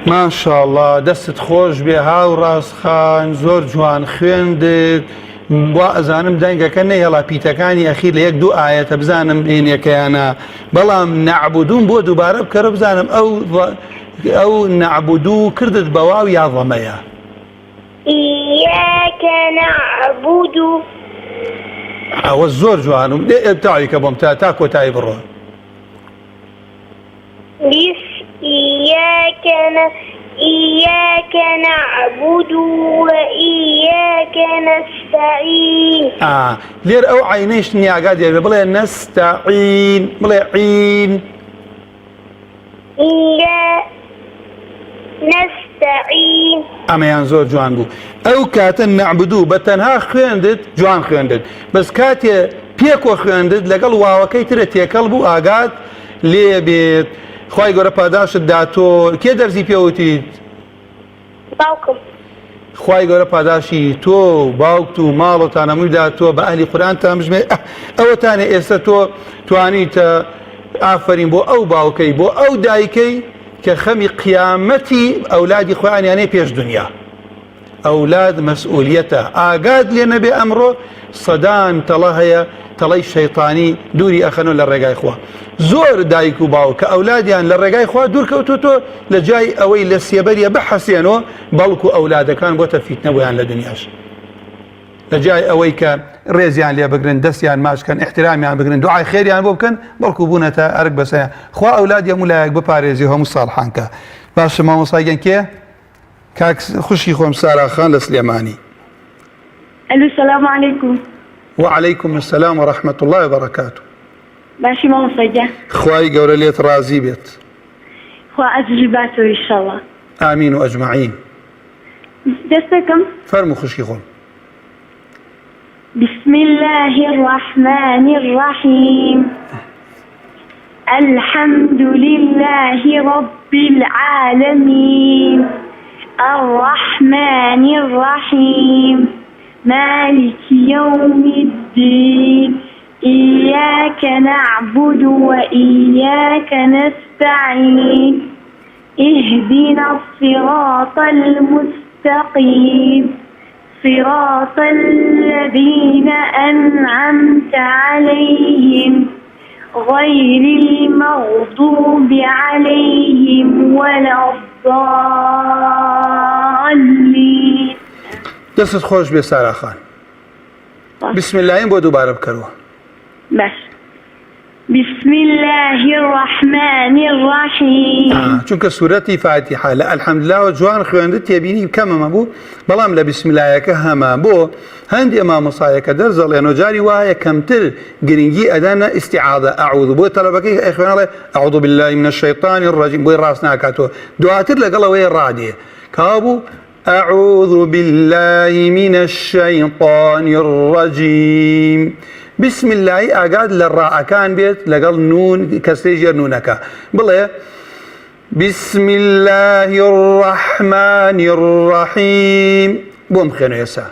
ما شاء الله دست خوش بي هاوراز خان زور جوان خويندك وازانم دنگا كنه يلا بيتكاني اخير ليك دو آية بزانم بيني كيانا بلام نعبدون بو دوباره بكرب زانم او نعبدو كردت بواو يا ضميا
إياك نعبد
او الزور جوانم تعالي كبوم تاكو تاي برو
إياك نعبد وإياك نستعين.
لير أو عينيش نياقاد يعني بلا نستعين بلا عين
نستعين.
أما ينزور جوان بو أو كاتن نعبدو بتنها خيندت جوان خيندت بس كاتي بيكو خيندت لقل واوكي ترى تيكل بو آقاد ليه بيت خواهي قرأ پاداش داتو كي درزي بيوتيد
باوكم
خواهي قرأ پاداشي تو باوكتو مالو تانا مداتو بأهلي قرآن تامجمع او تاني استو تواني تا آفرين بو او باوكي بو او دايكي كخمي قيامتي أولادي خوان يعني بيش دنيا أولاد مسؤوليته آقاد لنا بأمره صدان تلاهيا تلاي الشيطاني دوري أخنو للرقاي خوا زور دايكو باو كأولاد يعني للرقاي خوا دور كوتوتو لجاي أوي للسيبريا بحسينو بلكو أولاده كان بوتا فيتنا ويان لدنياش لجاي أوي رێزیان لێ بگرن دەستیان ماچکەن احترامیان بگرن دوعای خێریان بۆ بکەن بەڵکو بوونەتە ئەرک بەسەیان خوا ئەولاد هەمولایەک بپارێزی هەموو ساڵحانکە باشە مامۆستاگەن کێ کاک خوشی خۆم ساراخان لە سلێمانی.
الو السلام عليكم.
وعليكم السلام ورحمة الله وبركاته.
باشي ماما صيجة.
خواي قولة ليت رازي بيت.
خوا أجرباته إن شاء الله.
آمين وأجمعين.
دستكم.
فرموا خشي خون.
بسم الله الرحمن الرحيم. الحمد لله رب العالمين الرحمن الرحيم مالك يوم الدين إياك نعبد وإياك نستعين اهدنا الصراط المستقيم صراط الذين أنعمت عليهم غير المغضوب عليهم ولا الضالين.
دەستت خۆش بێ ساراخان. بسم الله بۆ دووبارە بکەرەوە.
بس بسم الله الرحمن الرحيم.
چونکە سوورەتی فاتحە لە ئەلحەمدوللا جوان خوێندت تێبینی کەمەمە بوو بەڵام لە بسم اللهەکە هەمە بۆ هەندی مامۆسایەکە دەرزەڵێنەوە جاری وایە کەمتر گرنگی ئەدانە ئیستیعاذە ئەعوذ بۆ تەلەبەکەی خوێنەڵێ ئەعوذ بالله من الشیطان الرجیم بۆی ڕاست ناکاتەوە دواتر لەگەڵەوەی ڕادێ کابوو أعوذ بالله من الشيطان الرجيم. بسم الله أقعد للراء كان بيت لقل نون كسيجر نونك بلى بسم الله الرحمن الرحيم بوم خينو يسا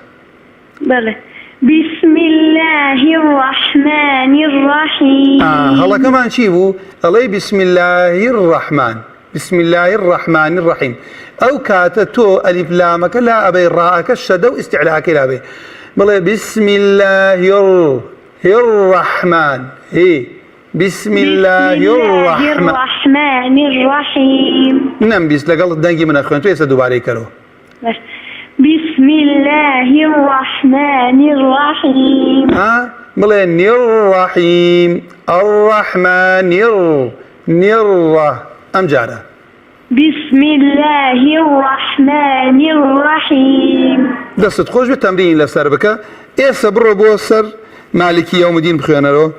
بلى بسم الله الرحمن الرحيم.
هلا كمان شيبو الله بسم الله الرحمن بسم الله الرحمن الرحيم أو كاتتو ألف لامك لا أبي راءك الشدو استعلاك لا أبي بلى بسم الله الرحمن هي بسم الله
الرحمن الرحيم.
نعم بس لقل دنجي من أخوان تو يسدو باري كرو.
بسم الله الرحمن الرحيم.
بلى الرحيم الرحمن نر أمجارة.
بسم الله الرحمن الرحيم.
دست خوش بالتمرين لسر بك إيه صبر بوسر مالكي يوم الدين بخيانا له.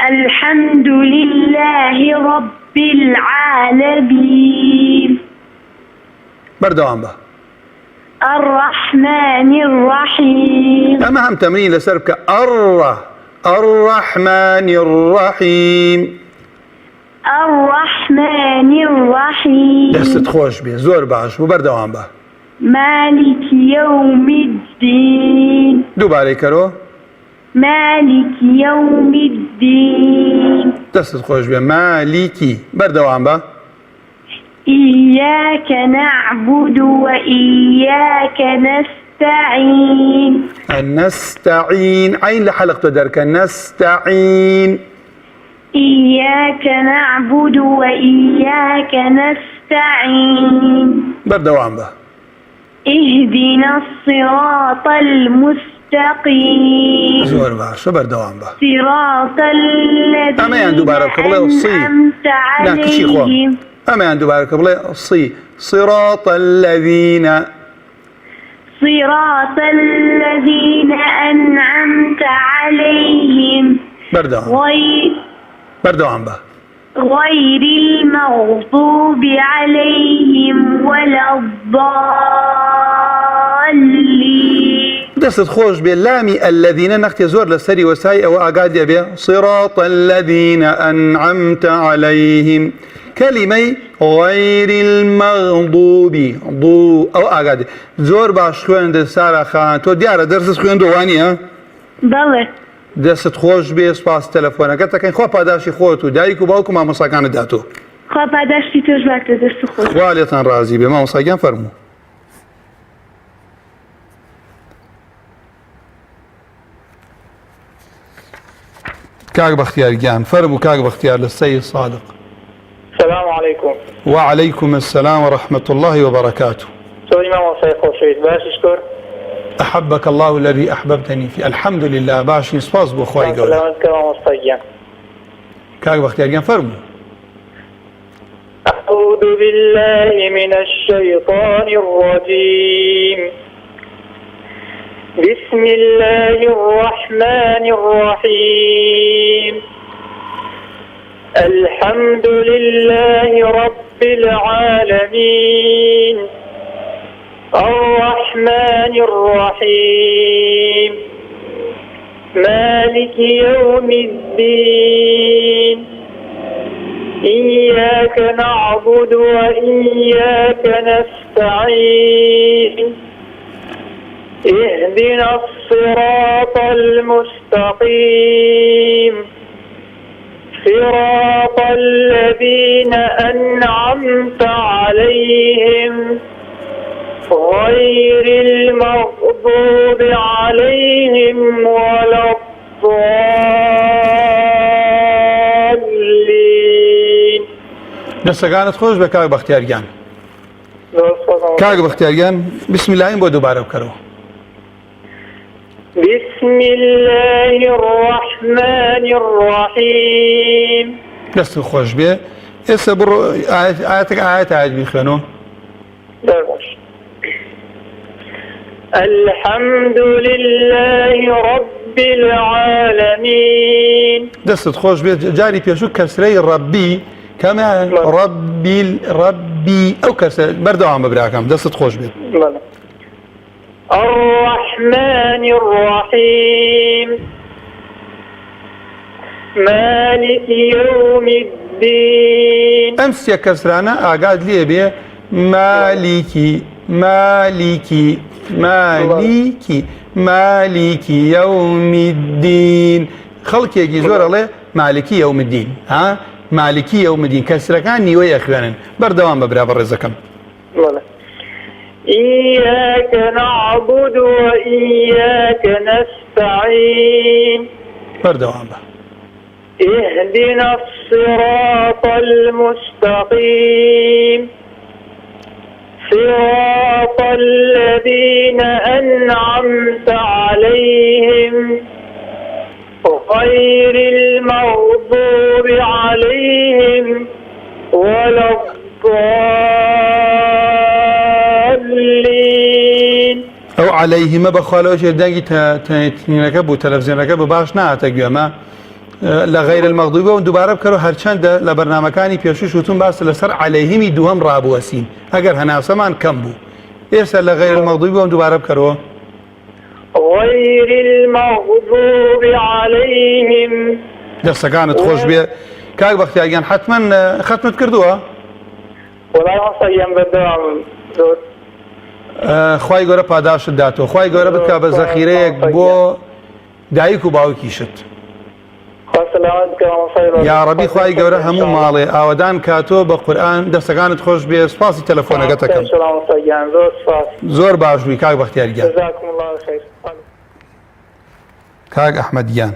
الحمد لله رب العالمين.
بردوان به.
الرحمن الرحيم.
أما هم تمرين لسر بك الرحمن الرحيم.
الرحمن الرحيم.
دست خوش بيه زور باش وبردوان به.
مالك يوم الدين.
دوباره كرو.
مالك يوم الدين.
دست خوش بيه مالكي بردوان به.
إياك نعبد وإياك نستعين.
نستعين عين لحلقته درك نستعين.
إياك نعبد وإياك نستعين.
بردوان به.
اهدنا الصراط المستقيم.
زور باش بردوان به.
صراط الذين
أما يندو بارك الله
أنعمت عليهم.
أما يندو بارك الله صراط الذين
أنعمت عليهم.
بردوان به.
غير المغضوب عليهم ولا الضالين.
دست خوش باللامي الذين نختي زور لسري وساي أو أقاد يبي صراط الذين أنعمت عليهم كلمة غير المغضوب ضو أو أقاد زور باش خوين سارة خان تو ديارة درس خوين دواني ها
بله
دست خوش بێ سپاس تەلەفۆنەکە تەکەین خوا پاداشی خۆت و دایک و باوک و مامۆستاکانت داتۆ.
خوا پاداشتی تۆش باتە دەست خۆت.
خوا لێتان ڕازی بێ مامۆستاگیان فەرموو. كاك بختيار جان فرموا كاك بختيار للسيد صادق.
السلام عليكم.
وعليكم السلام ورحمة الله وبركاته.
سوري ما وصي خوشيت باش اشكر.
أحبك الله الذي أحببتني فيه. الحمد لله باشي سپاس بۆ خوای گەورە.
سلامت كما مستقيم.
کاک بەختیاریان فەرموو.
أعوذ بالله من الشيطان الرجيم. بسم الله الرحمن الرحيم. الحمد لله رب العالمين الرحمن الرحيم مالك يوم الدين إياك نعبد وإياك نستعين اهدنا الصراط المستقيم صراط الذين أنعمت عليهم غير المغضوب عليهم ولا الضالين.
دەستەکانت خۆش بە کاک بەختیاریان. کاک بەختیاریان بسم الله بۆ دووبارە بکەرەوە.
بسم الله الرحمن الرحيم.
دەست خۆش بێ. ئێستا بڕۆ ئاەت بیخوێنەوە.
الحمد لله رب العالمين.
دەستت خۆش بێت جاری پێشوو کەسرەی ڕەبی کەمە ڕەبی ئەو کەسە بەردەوام ببراکەم دەستت خۆش بێت.
الرحمن الرحيم مالك يوم الدين.
ئەم سێ کەسرانە ئاگاد لێ بێ مالیکی یەومی الدین. خەڵکێکی زۆر ئەڵێ مالکی یەومی الدین مالکی یەومی الدین کەسرەکان نیوەی ئەخوێنن. بەردەوام ببرا بە ڕێزەکەم.
إياك نعبد وإياك نستعين
بەردەوام بە.
اهدنا الصراط المستقيم صراط الذين أنعمت عليهم غير المغضوب عليهم ولا الضالين.
ئەو عەلەیهیمە بەخوالەوە شێردانگی تەنینەکە بوو تەلەڤیزیۆنەکە بە باش نهاتە گوێمە لە غەیر المەغضوبەوە دووبارە بکەرەوە هەرچەندە لە بەرنامەکانی پێشووش وتم باس لەسەر عەلەیهیمی دووەم ڕابوەسین ئەگەر هەناسەمان کەم بوو. ئێستا لە غەیر المەغضوبەوە دووبارە بکەرەوە.
غير المغضوب عليهم.
دەستەکانت خۆش بێ. کاک بەختیاریان حتمەن ختمت کردووە؟
وەڵای مەستەگیان بەردەوام زۆر.
خوای گەورە پاداشت داتەوە. خوای گەورە بتکا بە زەخیرەیەک بۆ دایک و باوکیشت. یا ڕەبی خوای گەورە هەموو ماڵێ ئاوەدان کاتۆ بە قورئان. دەستەکانت خۆش بێ. سپاسی تەلەفۆنەکەتەکەم. زۆر باش بووی کاک بەختیاریان. کاک ئەحمەدیان.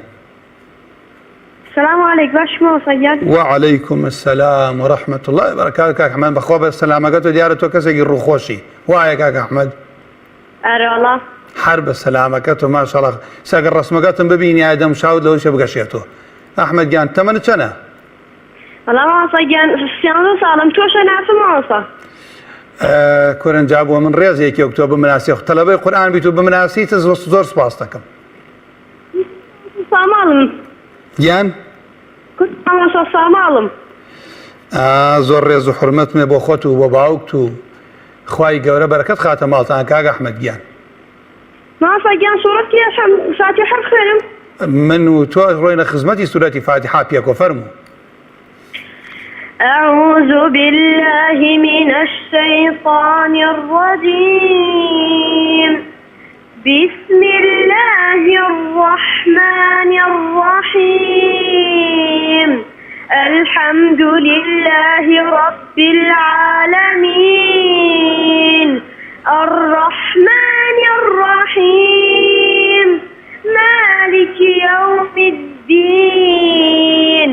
السلام عليكم باش موصيان.
وعليكم السلام ورحمة الله وبركاته. كاك أحمد بخواب السلامة ديارته كسي روخوشي وعي كاك أحمد.
أرى والله.
حرب السلامة ما شاء الله ساق الرسمة ببيني آدم شاود لو شبقى شيته. أحمد جان تمن سنة.
والله موصيان سيانو سالم توش أنا في موصى.
كورن جابوا من رياضي كي يكتب بمناسي طلبة القرآن بيتو بمناسي تزور سباستكم.
سامالم.
جان.
كنت أنا سامالم.
زۆر ڕێز و حرمەتمێ بۆ خۆت و بۆ باوکت و خوای گەورە بەرەکەت خاتە ماڵتان کاک ئەحمەد گیان.
ماسا گیان سوورەتی فاتحە بخوێنم.
من و تۆ ڕۆینە خزمەتی سوورەتی فاتحە پێکۆ فەرموو.
أعوذ بالله من الشيطان الرجيم. بسم الله الرحمن الرحيم. الحمد لله رب العالمين الرحمن الرحيم مالك يوم الدين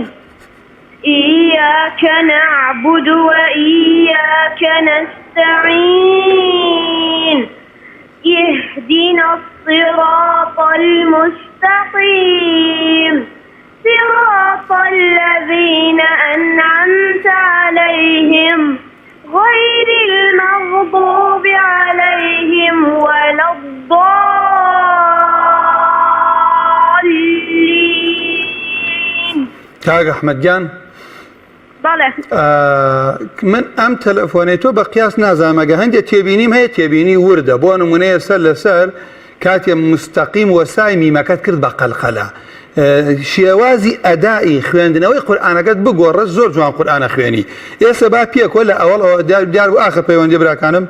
إياك نعبد وإياك نستعين اهدنا الصراط المستقيم صراط الذين أنعمت عليهم غير المغضوب عليهم ولا الضالين.
كاغ أحمد جان
بله
من ام تلفوني تو بقياس نازامه هندي تيبيني هي تيبيني ورده بو نمونه سل سر كاتي مستقيم وسايمي ما كتكرد بقلقله شێوازی ئەدائی خوێندنەوەی قورئانەکەت بگۆڕە زۆر جوان قورئانە خوێنی ئێستا با پێک وەلا ئەوڵ دیار بوو ئاخر پەیوەندی براکانم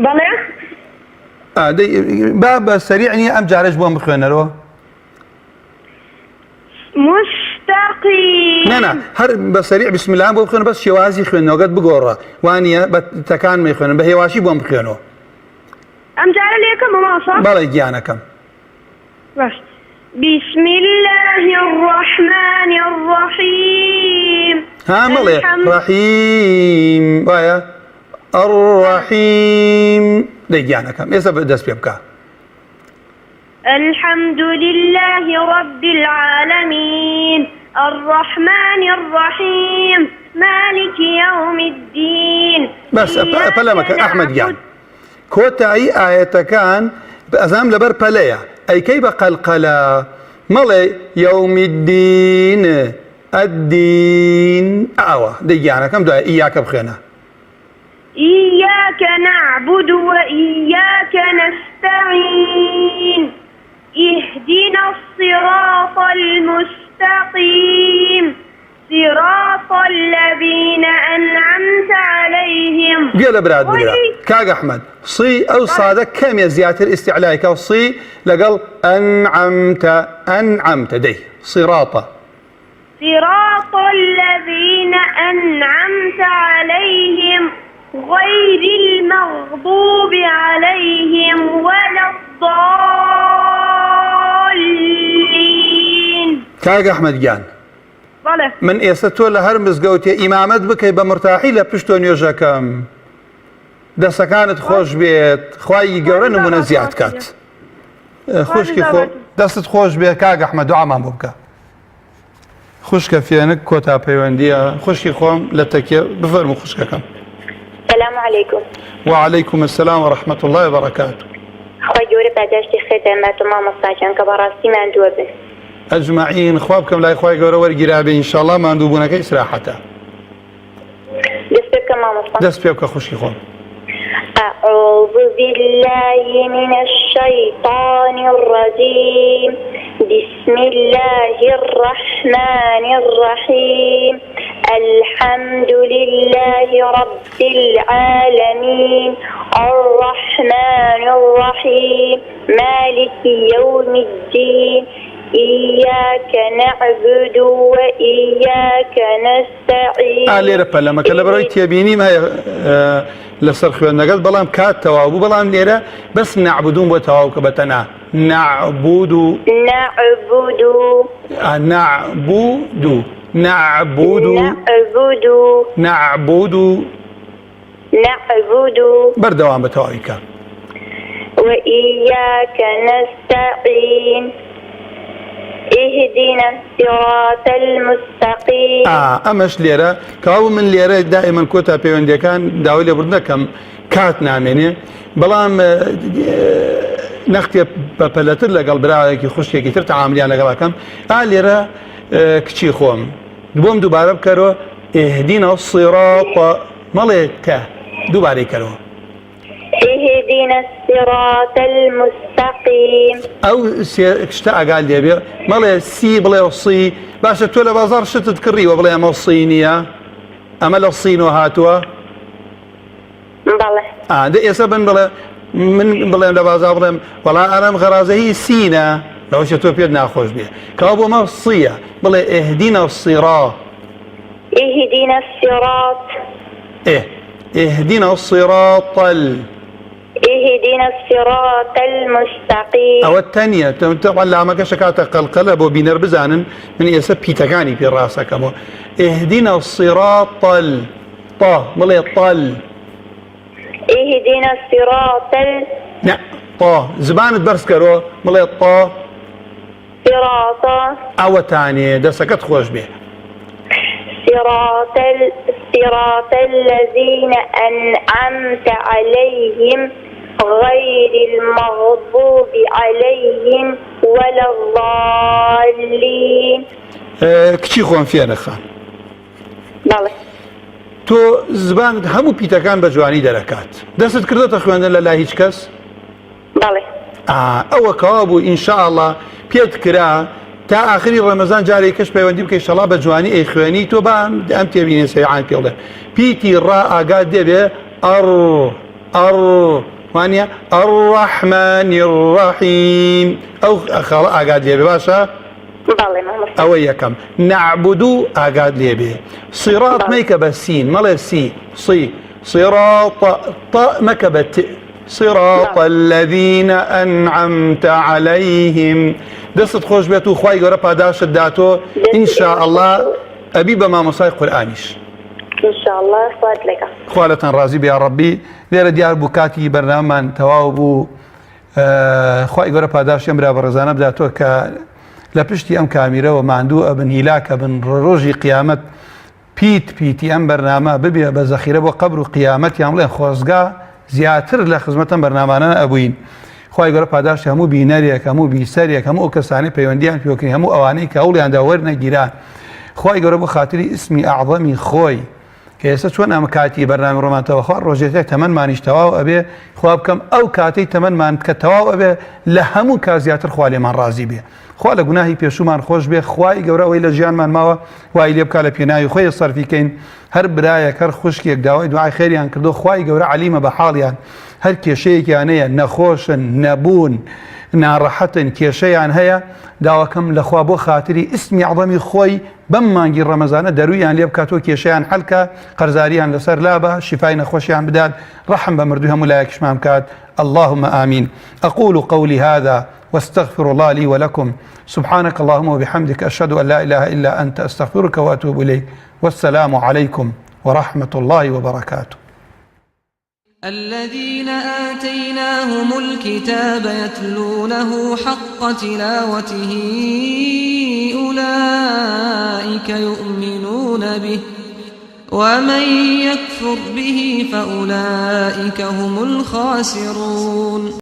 بەڵێ
با بە سەریعنی ئەم جارەش بۆم بخوێنەرەوە
مستقيم
نەنا هەر بە سەریع بسم الله بۆ بخوێنە بەس شێوازی خوێندنەوەکەت بگۆڕە وانە بە تەکان مەیخوێنن بە هێواشی بۆم بخوێنەوە
ئەم جارە لێکم مامۆستا
بەڵێ گیانەکەم
بسم الله الرحمن الرحيم
ها مڵێ ڕەحیم وایە الرحیم دەیگیانەکەم ئێستا دەست پێ بکە
الحمد لله رب العالمين الرحمن الرحيم مالك يوم الدين
بس پەلەمەکە ئەحمەد گیان کۆتایی ئاەتەکان ئەزانم لەبەر پەلەیە ئەیکەی بە قەلقەلە مەڵێ یەومی الدین الدین ئاوە دەیگیانەکەم دوای ئیاکە بخوێنە
إياك نعبد وإياك نستعين اهدنا الصراط المستقيم صراط الذين أنعمت عليهم
گێلە برات بگرە کاگ ئەحمەد صی ئەو سادە کەمێ زیاتر ئیستیعلایکە و صی لەگەڵ ئەنعەمتە دەی صراطە
صراط الذين أنعمت عليهم غير المغضوب عليهم ولا الضالين.
کاگ ئەحمەد گیان
بله
من ئێستا تۆ لە هەر مزگەوتێ ئیمامەت بکەی بە مرتاحی لە پشتۆ نوێژەکەم دەستەکانت خۆش بێت خوای گەورە نمونە زیاد کات خوشکی خۆ دەستت خۆش بێ کاگ ئەحمەد دوعامان بۆ بکە خوشکە فێنک کۆتا پەیوەندیە خوشکی خۆم لە تەکیە بفەرمو خوشکەکەم
السلام عليكم.
وعليكم السلام ورحمة الله وبركاته.
خوای گەورە پاداشتی خێتەمەت و مامۆستاکان کە بەڕاستی ماندووە بن.
ئەجمعین خوا بکەم لای خوای گەورە وەرگیرابێ ئینشاءڵڵا ماندووبوونەکەی ئیسراحەتە.
دەست پێ بکە مامۆستا.
دەست پێ بکە خوشکی خۆم.
أعوذ بالله من الشيطان الرجيم بسم الله الرحمن الرحيم الحمد لله رب العالمين الرحمن الرحيم مالك يوم الدين إياك نعبد وإياك نستعين
لێرە پەلەمەکە لە بەرەوەی تێبینیم هەیە لەسەر خوێندنەکەت بەڵام کات تەواو بوو بەڵام لێرە بەس نەعبودون بۆ تەواو کە بەتەنە نەعبود
نعبد
بەردەوام بە تەواوی کە
وإياك نستعين اهدنا الصراط المستقيم
ئەمەش لێرە کاو من لێرە دائیمەن کۆتا پەیوەندیەکان داوای لێبوردن دەکەم کات نامێنێ بەڵام نەختێ بەپەلەتر لەگەڵ براوێکی خوشکێکی تر تەعاملیان لەگەڵەکەم لێرە کچی خۆم بۆم دووبارە بکەرەوە اهدنا الصراط مەڵێ کە دووبارەی کەرەوە
اهدنا الصراط المستقيم
ئەو شتە ئاگال لێبێ مەڵێ سی بڵێ سی باشە تۆ لە بازار شتت کڕیوە بڵێ ئەمە سی نییە ئەمە لە سینەوە هاتووە
بەڵێ
ئێستا بن بڵێ من بڵێم لە بازار بڵێم وەڵا ئەرەم غەرازەهی سینە لەوەشە تۆ پێت ناخۆش بێ کەوا بۆ مە سیە بڵێ اهدنا الصراط
اهدنا الصراط
اهدنا الصراط
اهدنا الصراط المستقيم
ئەوە تەنیە لامەکە شکاتە قەلقەلە بۆ بینەر بزانن من ئێستا پیتەکانی پێ ڕاستەکەمەوە اهدنا الصراط بڵێ طل
اهدنا الصراط
نعم طا زبانت برس كرو مڵێ طا
صراط
ئەوە تانێ دەسەکەت خۆش بێ
صراط الذين أنعمت عليهم غير المغضوب عليهم ولا الضالين.
کچی خۆم فێرەخان
بله.
تۆ زبانت هەموو پیتەکان بە جوانی دەرەکات دەست کردێتە خوێندن لە لای هیچ کەس
بله.
ئەوە کەوا بوو ئینشاءڵڵا پێت کرا تا ئاخری ڕەمەزان جارێکەش پەیوەندی بکەی شەڵا بە جوانی ئەی خوێنی تۆ بە ئەم تێبینێ سەیعان پێڵێ پیتی ڕا ئاگات دەبێ ئەڕ وانە ئەڕەحمانی ڕەحیم ئەو خەڵە ئاگات لێبێ باشە
بله ماما.
ئەوە یەکەم نەعبودو ئاگات لێبێ صیڕات مەیکە بە سین مەڵێ سی صراط مەکە بە ت صراط الذين أنعمت عليهم دەست خۆش بێت و خوای گەورە پاداشت داتۆ ئینشاءالله ئەبی بە مامۆسای قورئانیش
إن شاء الله صاد لك.
خوا لەتەن ڕازی بێ یا ڕەبی لێرە دیار بوو کاتی بەرنامەمان تەواو بوو خوای گەورە پاداشی ئەم برا بەڕێزانە بداتۆ کە لە پشتی ئەم کامیرەوە ماندوو ئەبن هیلاکە بن ڕۆژی قیامەت پیتی ئەم بەرنامە ببێ بە زەخیرە بۆ قەبر و قیامەت یان بڵێن خۆزگا زیاتر لە خزمەتەم بەرنامانە ئەبووین خوای گەورە پاداشتی هەموو بینەرێک هەموو بیسەرێک هەموو ئەو کەسانی پەیوەندیان پێوەکەین هەموو ئەوانەی کە هەوڵیاندا وەرنەگیران خوای گەورە بۆ خاتری ئیسمی ئەعظەمی خۆی کە ئێستا چۆن ئەم کاتی بەرنامی ڕۆمانتەوە خوا ڕۆژێتێک تەمەنمانیش تەواو ئەبێ خوا بکەم ئەو کاتەی تەمەنمان کە تەواو ئەبێ لە هەموو کا زیاتر خوا لێمان ڕازی بێ خوا لە گوناهی پێشومان خۆش بێ خوای گەورە ئەوەی لە ژیانمان ماوە وای لێ بکا لە پێناوی خۆی سەرفیکەین هەر برایەک هەر خوشکێک داوای دوعای خێریان کردو خوای گەورە عەلیمە بە حاڵیان هەر کێشەیەکیان هەیە نەخۆشن نەبوون ناڕەحەتن کێشەیان هەیە داواکەم لەخوا بۆ خاتری ئیسمی عەظەمی خۆی بەم مانگی ڕەمەزانە دەرویان لێ بکاتەوە کێشەیان حەلکە قەرزاریان لەسەر لابە شیفای نەخۆشیان بدات ڕەحم بە مردووی هەموو لایەکیشمان بکات اللهم آمين أقول قولي هذا واستغفر الله لي ولكم سبحانك اللهم وبحمدك أشهد أن لا إله إلا أنت أستغفرك وأتوب إليك والسلام عليكم ورحمة الله وبركاته.
الذين آتيناهم الكتاب يتلونه حق تلاوته أولئك يؤمنون به ومن يكفر به فأولئك هم الخاسرون.